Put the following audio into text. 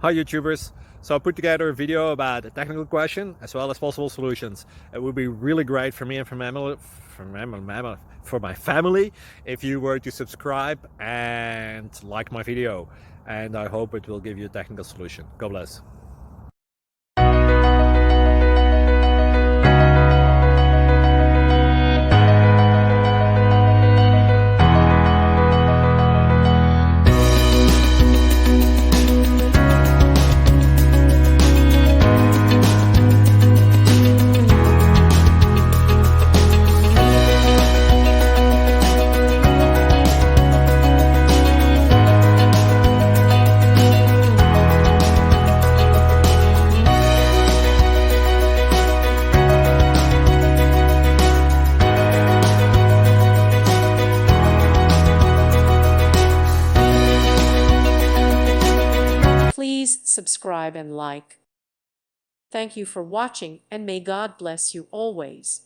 Hi YouTubers. So I put together a video about a technical question as well as possible solutions. It would be really great for me and for my family if you were to subscribe and like my video. And I hope it will give you a technical solution. God bless. Please subscribe and like. Thank you for watching, and may God bless you always.